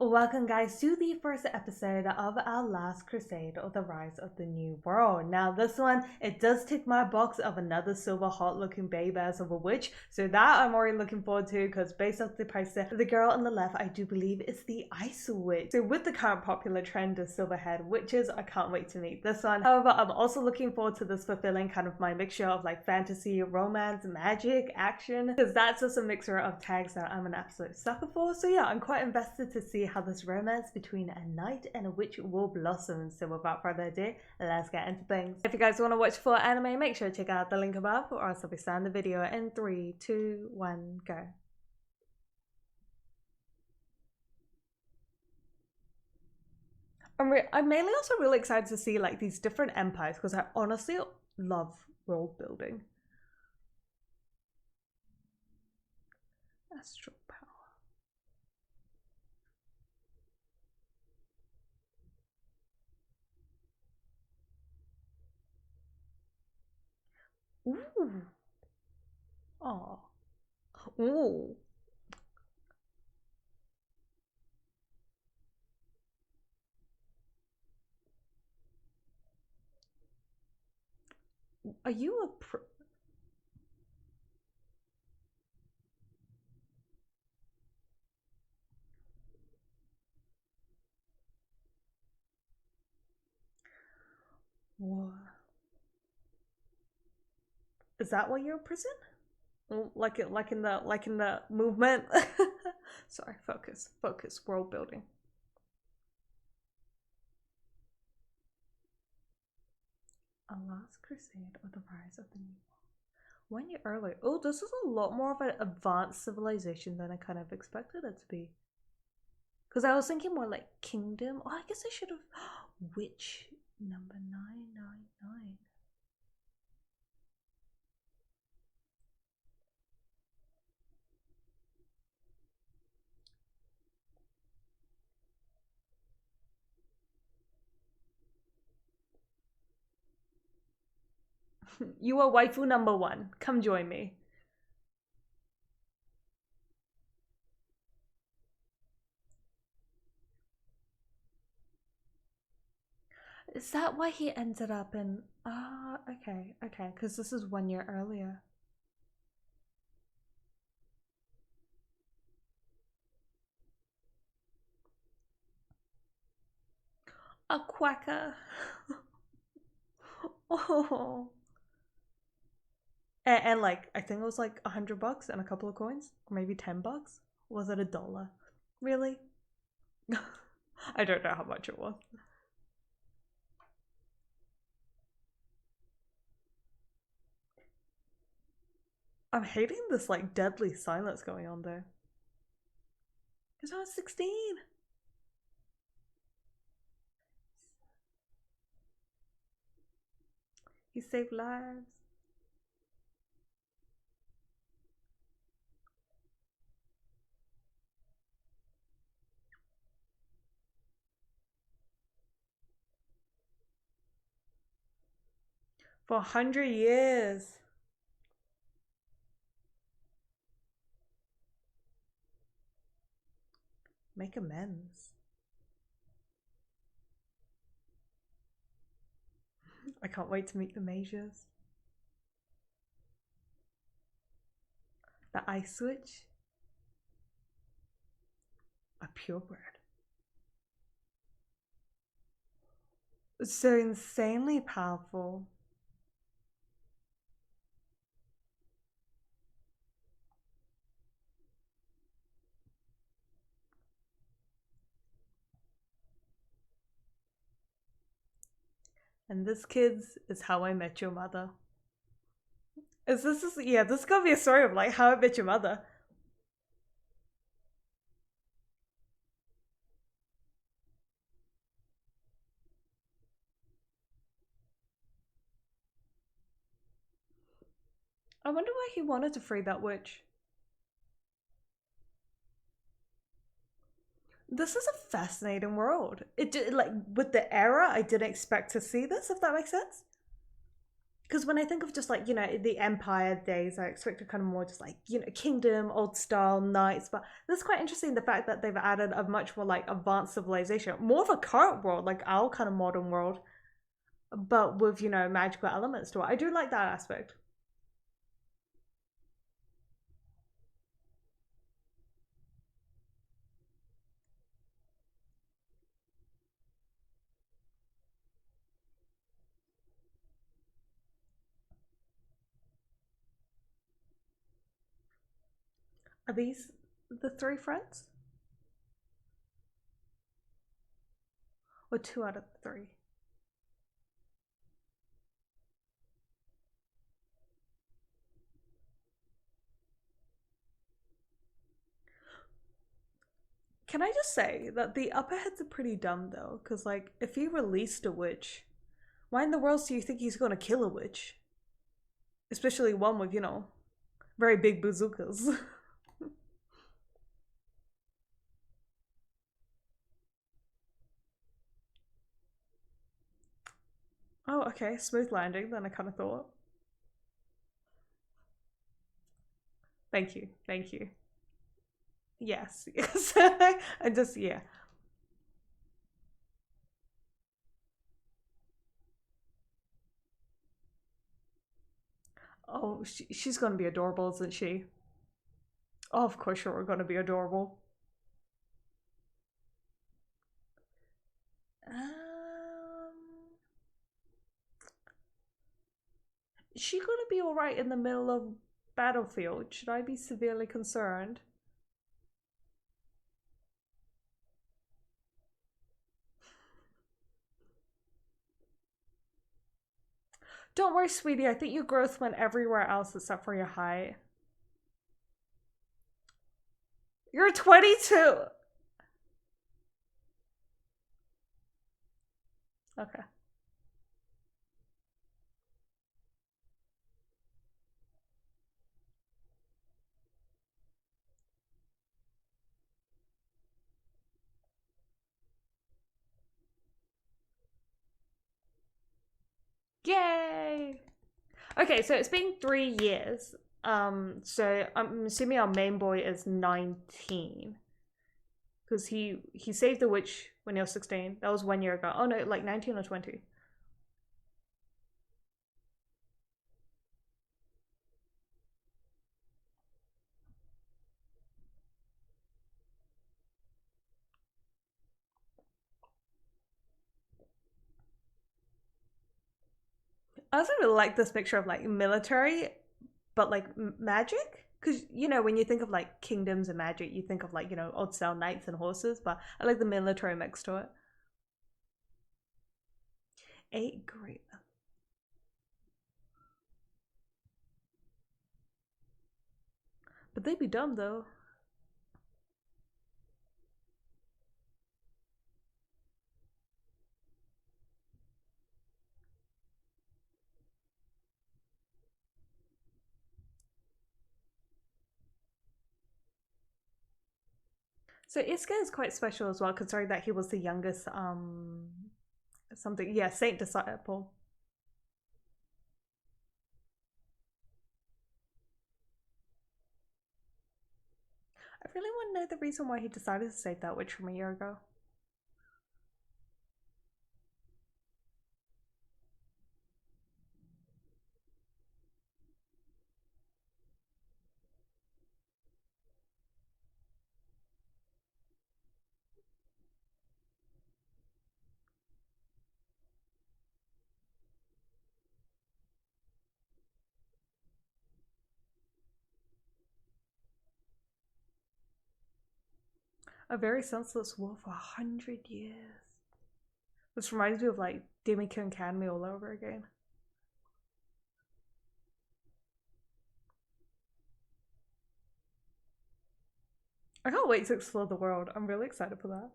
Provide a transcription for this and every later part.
Welcome guys to the first episode of our last Crusade or the Rise of the New World. Now this one, it does tick my box of another silver hot looking babe ass of a witch. So that I'm already looking forward to because based off the price there, the girl on the left I do believe is the Ice Witch. So with the current popular trend of silver haired witches, I can't wait to meet this one. However, I'm also looking forward to this fulfilling kind of my mixture of like fantasy, romance, magic, action. Because that's just a mixture of tags that I'm an absolute sucker for. So yeah, I'm quite invested to see how this romance between a knight and a witch will blossom. So without further ado, let's get into things. If you guys want to watch full anime, make sure to check out the link above, or else I'll be starting the video in 3, 2, 1, go. I'm mainly also really excited to see like these different empires because I honestly love world building. Astral power. Ooh. Oh. Ooh. Are you a What? Is that why you're in prison? Like in the movement. Sorry, focus. World building. A Last Crusade or the Rise of the New World. 1 year earlier. Oh, this is a lot more of an advanced civilization than I kind of expected it to be. Because I was thinking more like kingdom. Oh, I guess I should have. Witch number 999. You are waifu number 1. Come join me. Is that why he ended up in... okay, because this is 1 year earlier. A quacker. Oh. And like, I think it was like $100 and a couple of coins, or maybe $10. Was it $1? Really? I don't know how much it was. I'm hating this like deadly silence going on there. Because I was 16. He saved lives. For 100 years. Make amends. I can't wait to meet the mages. The Ice Witch. A purebred. It's so insanely powerful. And this, kids, is How I Met Your Mother. Yeah, this is gonna be a story of like How I Met Your Mother. I wonder why he wanted to free that witch. This is a fascinating world. It like with the era, I didn't expect to see this, if that makes sense. Because when I think of just like, the Empire days, I expect a kind of more just like, kingdom, old style, knights. But that's quite interesting, the fact that they've added a much more like advanced civilization, more of a current world, like our kind of modern world, but with, magical elements to it. I do like that aspect. Are these the three friends? Or two out of the three? Can I just say that the Upperheads are pretty dumb though? Because, like, if he released a witch, why in the world do you think he's gonna kill a witch? Especially one with, very big bazookas. Oh, okay, smooth landing than I kind of thought. Thank you, thank you. Yes, yes. I just, yeah. Oh, she's gonna be adorable, isn't she? Oh, of course you're gonna be adorable. Um, is she gonna be alright in the middle of battlefield? Should I be severely concerned? Don't worry, sweetie. I think your growth went everywhere else except for your height. You're 22. Okay. Yay! Okay, so it's been 3 years. So I'm assuming our main boy is 19 because he saved the witch when he was 16. That was 1 year ago. Oh no, like 19 or 20. I also really like this picture of like military, but like magic. Because when you think of like kingdoms and magic, you think of like old style knights and horses. But I like the military mix to it. Eight great. But they'd be dumb though. So Iska is quite special as well, considering that he was the youngest something, yeah, Saint Disciple. I really want to know the reason why he decided to save that witch from a year ago. A very senseless war for 100 years. This reminds me of like Demiko and Canme all over again. I can't wait to explore the world. I'm really excited for that.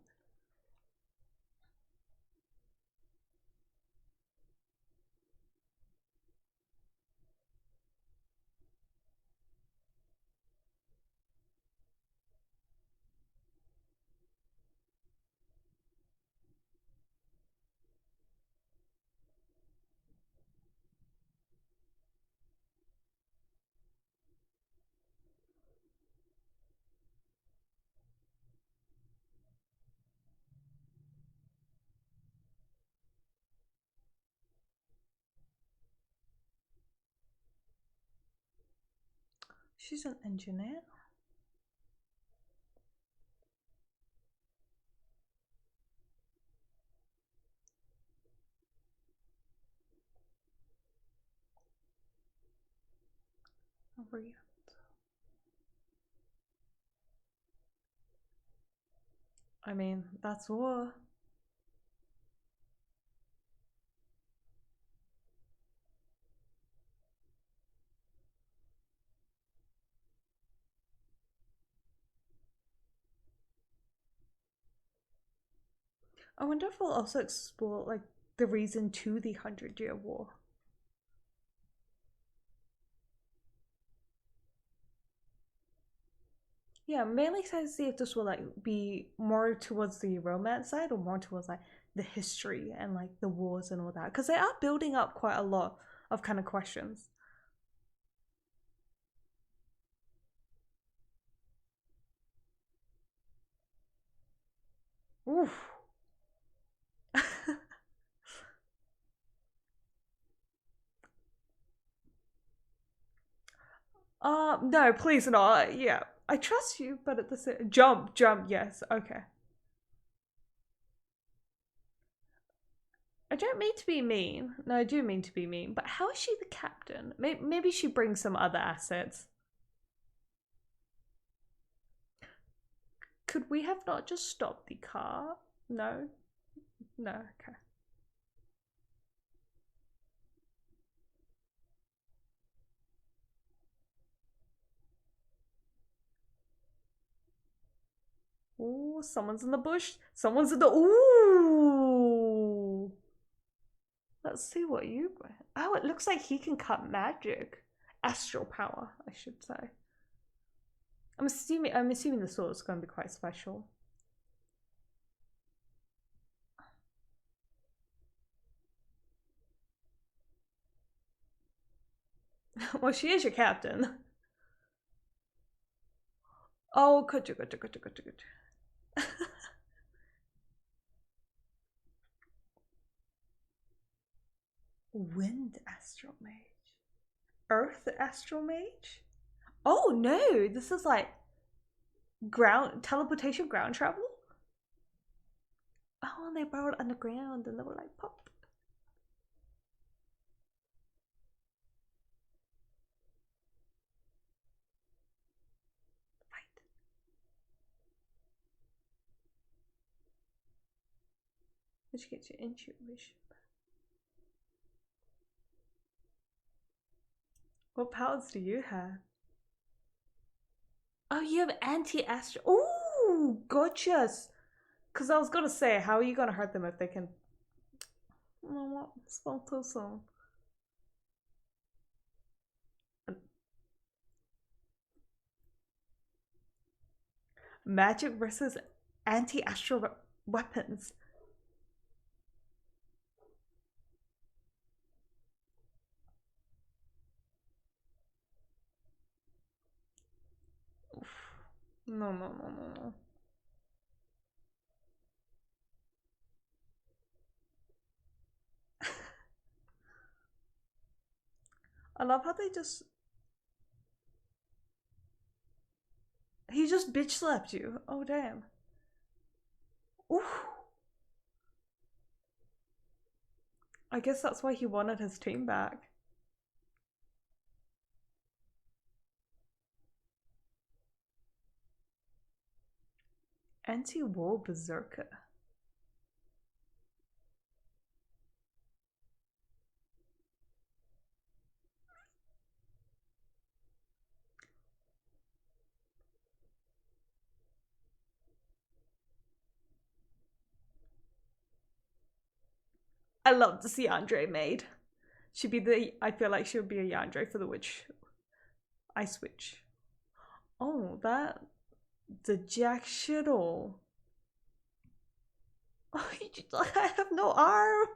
She's an engineer. I mean, that's war. I wonder if we'll also explore like the reason to the 100-Year War. Yeah, mainly to see if this will like be more towards the romance side or more towards like the history and like the wars and all that, because they are building up quite a lot of kind of questions. Oof. No, please not. Yeah, I trust you, but at the same jump, yes, okay. I don't mean to be mean. No, I do mean to be mean. But how is she the captain? Maybe she brings some other assets. Could we have not just stopped the car? No, no, okay. Ooh, someone's in the bush. Someone's in the. Ooh. Let's see what you bring. Oh, it looks like he can cut magic. Astral power, I should say. I'm assuming the sword is going to be quite special. Well, she is your captain. Oh, good. Wind astral mage. Earth astral mage? Oh no, this is like ground teleportation, ground travel. Oh, and they burrowed underground and they were like pop. Right. Which gets your intuition. What powers do you have? Oh, you have anti-astral. Ooh, gotcha. Because I was gonna say, how are you gonna hurt them if they can? Oh, so too soon. Magic versus anti-astral weapons. No, no, no, no, no. I love how they just. He just bitch slapped you. Oh, damn. Ooh. I guess that's why he wanted his team back. Anti-war berserker. I love to see Andre made. She'd be the. I feel like she would be a Yandere for the witch. Ice witch. Oh, that. The jack shittle. Oh, I have no arm.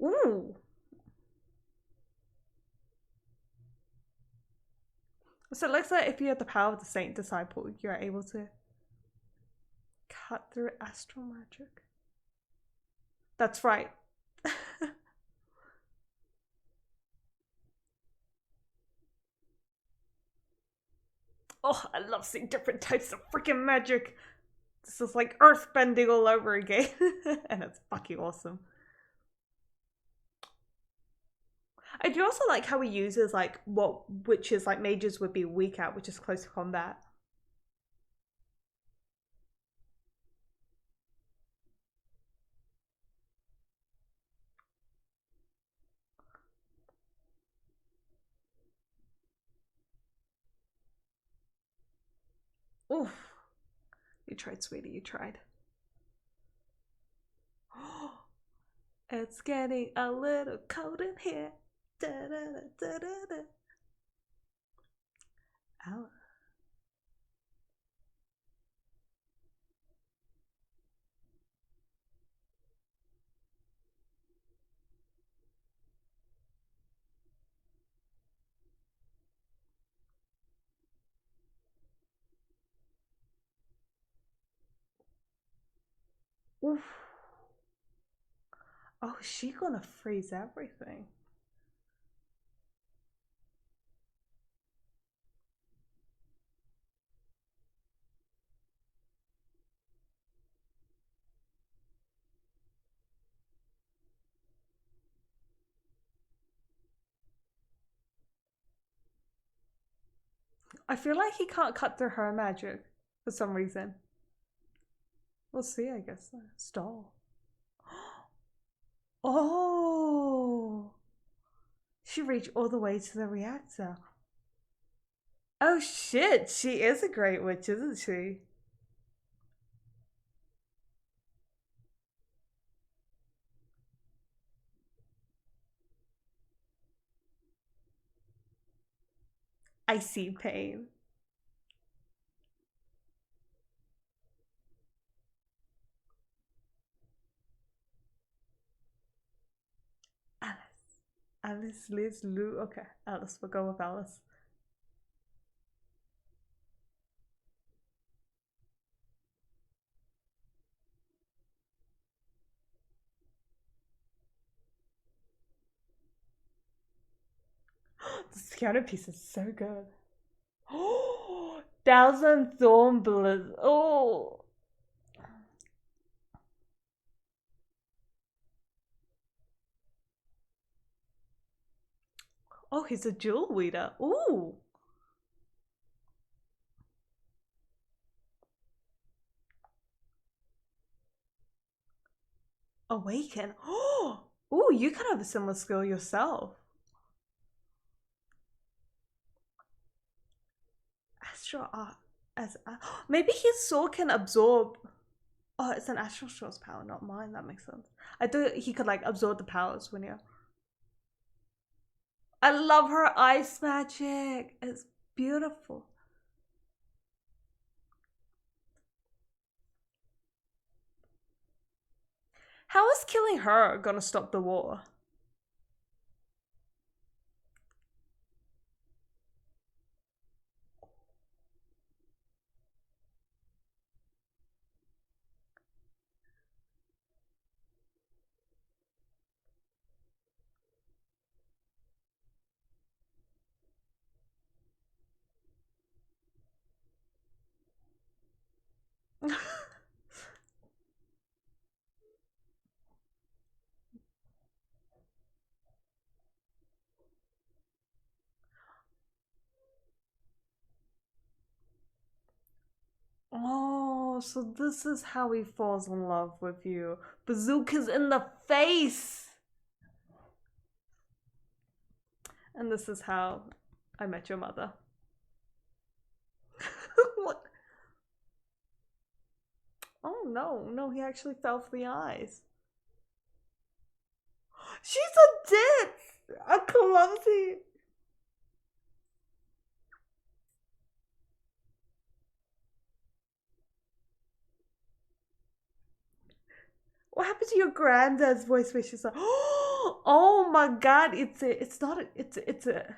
Ooh. So it looks like if you have the power of the Saint Disciple, you're able to cut through astral magic. That's right. Oh, I love seeing different types of freaking magic. This is like earth bending all over again. And it's fucking awesome. I do also like how he uses like what witches like mages would be weak at, which is close combat. Oof. You tried, sweetie, you tried. It's getting a little cold in here. Da, da, da, da, da. Ow. Oof. Oh, is she gonna freeze everything? I feel like he can't cut through her magic for some reason. We'll see, I guess. Stall. Oh! She reached all the way to the reactor. Oh shit, she is a great witch, isn't she? I see pain. Alice. Alice, Liz, Lou. Okay, Alice. We'll go with Alice. This piano piece is so good. Oh, Thousand Thorn Blizzard. Oh. Oh, he's a jewel weeder. Ooh. Awaken. Oh. Ooh, you can have a similar skill yourself. Astral art. Maybe his sword can absorb. Oh, it's an astral shaw's power, not mine. That makes sense. I thought he could like absorb the powers when you're. I love her ice magic. It's beautiful. How is killing her gonna stop the war? Oh, so this is how he falls in love with you. Bazooka's in the face! And this is how I met your mother. What? Oh no, no, he actually fell for the eyes. She's a ditz! A clumsy. What happened to your granddad's voice where she's like, oh my god, it's not, it's a.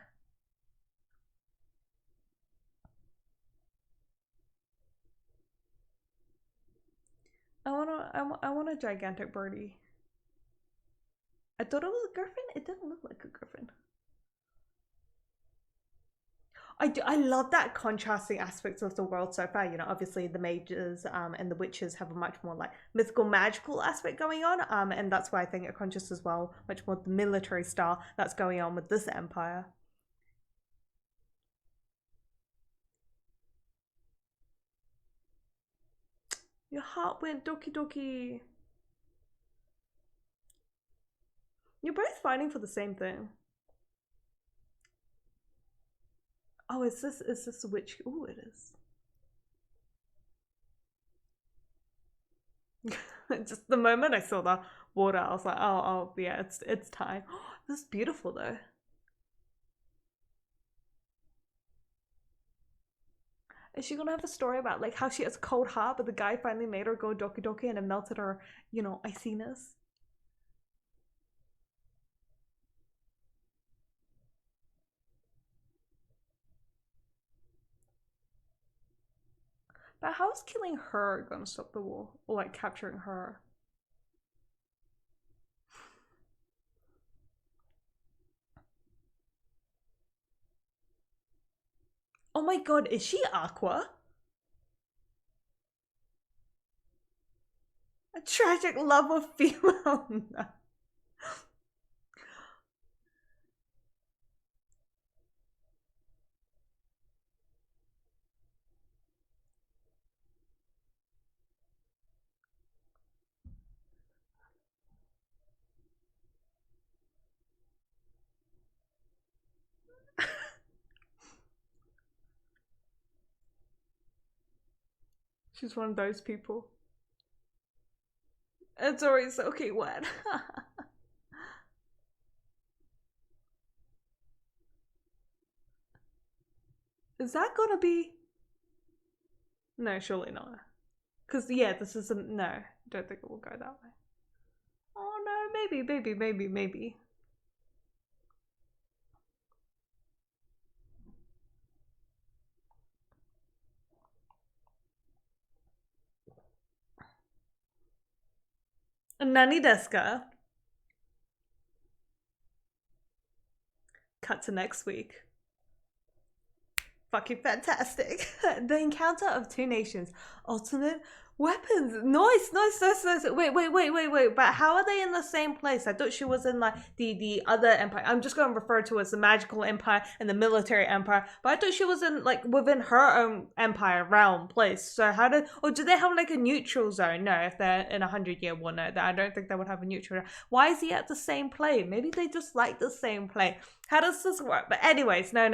I want a gigantic birdie. I thought it was a griffin. It didn't look like a griffin. I love that contrasting aspects of the world so far. You know, obviously the mages and the witches have a much more like mythical, magical aspect going on. And that's why I think it contrasts as well, much more the military style that's going on with this empire. Your heart went doki doki. You're both fighting for the same thing. Oh, is this a witch? Oh, it is. Just the moment I saw the water, I was like, oh yeah, it's time. This is beautiful though. Is she gonna have a story about like how she has a cold heart, but the guy finally made her go doki doki and it melted her, you know, iciness? But how is killing her gonna stop the war? Or like capturing her? Oh my god, is she Aqua? A tragic love of female. No. She's one of those people. It's already soaking wet. Is that gonna be? No, surely not. Because, yeah, this isn't. No, don't think it will go that way. Oh no, maybe. Nani desu ka? Cut to next week. Fucking fantastic. The encounter of two nations. Ultimate weapons. Nice. Wait. But how are they in the same place? I thought she was in like the other empire. I'm just going to refer to it as the magical empire and the military empire. But I thought she was in like within her own empire realm place. So how did, or do they have like a neutral zone? No, if they're in 100-year war, no, I don't think they would have a neutral zone. Why is he at the same plane? Maybe they just like the same plane. How does this work? But anyways, no.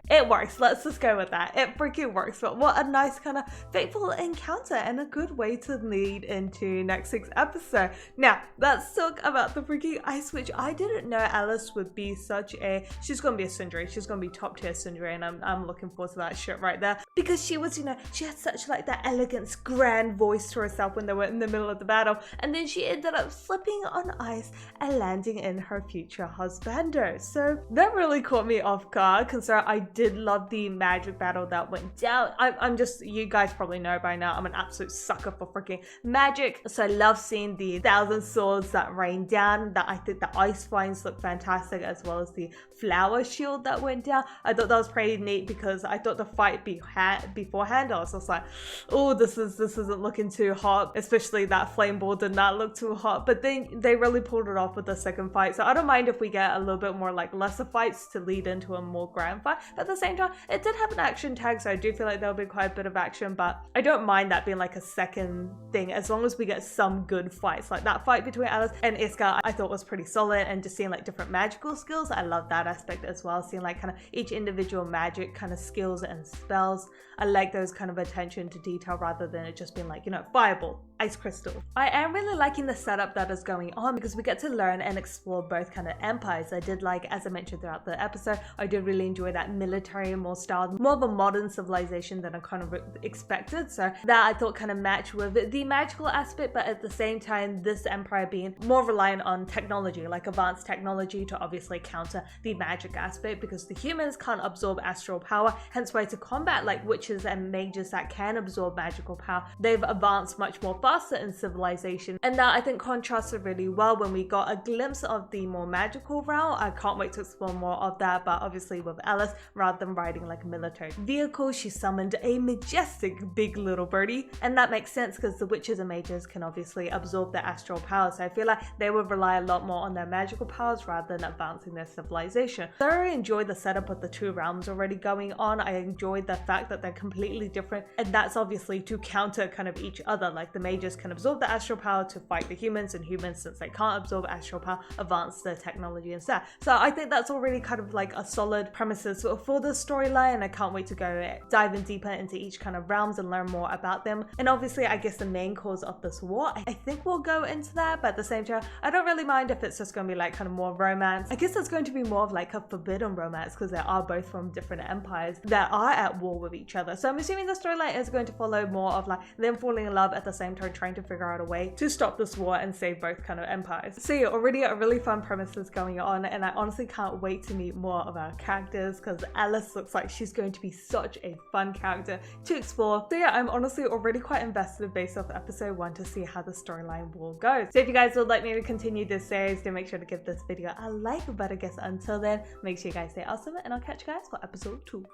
It works. Let's just go with that. It freaking works. But what a nice kind of fateful encounter and a good way to lead into next week's episode. Now, let's talk about the freaking ice witch. I didn't know Alice would be such a... She's going to be a Sindri. She's going to be top tier Sindri, and I'm looking forward to that shit right there. Because she was, you know, she had such like that elegance, grand voice to herself when they were in the middle of the battle. And then she ended up slipping on ice and landing in her future husbando. So that really caught me off guard, considering I did love the magic battle that went down. I'm just, you guys probably know by now, I'm an absolute sucker for freaking magic. So I love seeing the 1,000 swords that rain down. That I think the ice vines look fantastic, as well as the flower shield that went down. I thought that was pretty neat because I thought the fight beforehand, I was just like, oh, this isn't looking too hot. Especially that flame ball did not look too hot. But then they really pulled it off with the second fight. So I don't mind if we get a little bit more like lesser fights to lead into a more grand fight. But at the same time, it did have an action tag, so I do feel like there'll be quite a bit of action, but I don't mind that being like a second thing as long as we get some good fights. Like that fight between Alice and Iska I thought was pretty solid, and just seeing like different magical skills, I love that aspect as well. Seeing like kind of each individual magic kind of skills and spells, I like those kind of attention to detail rather than it just being like, you know, fireball, ice crystal. I am really liking the setup that is going on because we get to learn and explore both kind of empires. I did like, as I mentioned throughout the episode, I did really enjoy that military more style, more of a modern civilization than I kind of expected. So that I thought kind of matched with the magical aspect, but at the same time, this empire being more reliant on technology, like advanced technology to obviously counter the magic aspect, because the humans can't absorb astral power, hence why to combat like witches and mages that can absorb magical power, they've advanced much more faster in civilization, and that I think contrasted really well when we got a glimpse of the more magical realm. I can't wait to explore more of that, but obviously with Alice, rather than riding like a military vehicle, she summoned a majestic big little birdie, and that makes sense because the witches and mages can obviously absorb their astral power, so I feel like they would rely a lot more on their magical powers rather than advancing their civilization. So I really enjoyed the setup of the two realms already going on. I enjoyed the fact that they're completely different, and that's obviously to counter kind of each other. Like the mages can absorb the astral power to fight the humans, and humans, since they can't absorb astral power, advance their technology instead. So I think that's all really kind of like a solid premises for the storyline. I can't wait to go diving deeper into each kind of realms and learn more about them. And obviously I guess the main cause of this war, I think we'll go into that, but at the same time I don't really mind if it's just going to be like kind of more romance. I guess it's going to be more of like a forbidden romance because they are both from different empires that are at war with each other. So I'm assuming the storyline is going to follow more of like them falling in love at the same time trying to figure out a way to stop this war and save both kind of empires. So yeah, already a really fun premises going on, and I honestly can't wait to meet more of our characters because Alice looks like she's going to be such a fun character to explore. So yeah, I'm honestly already quite invested based off episode 1 to see how the storyline will go. So if you guys would like me to continue this series, then make sure to give this video a like. But I guess until then, make sure you guys stay awesome, and I'll catch you guys for episode 2.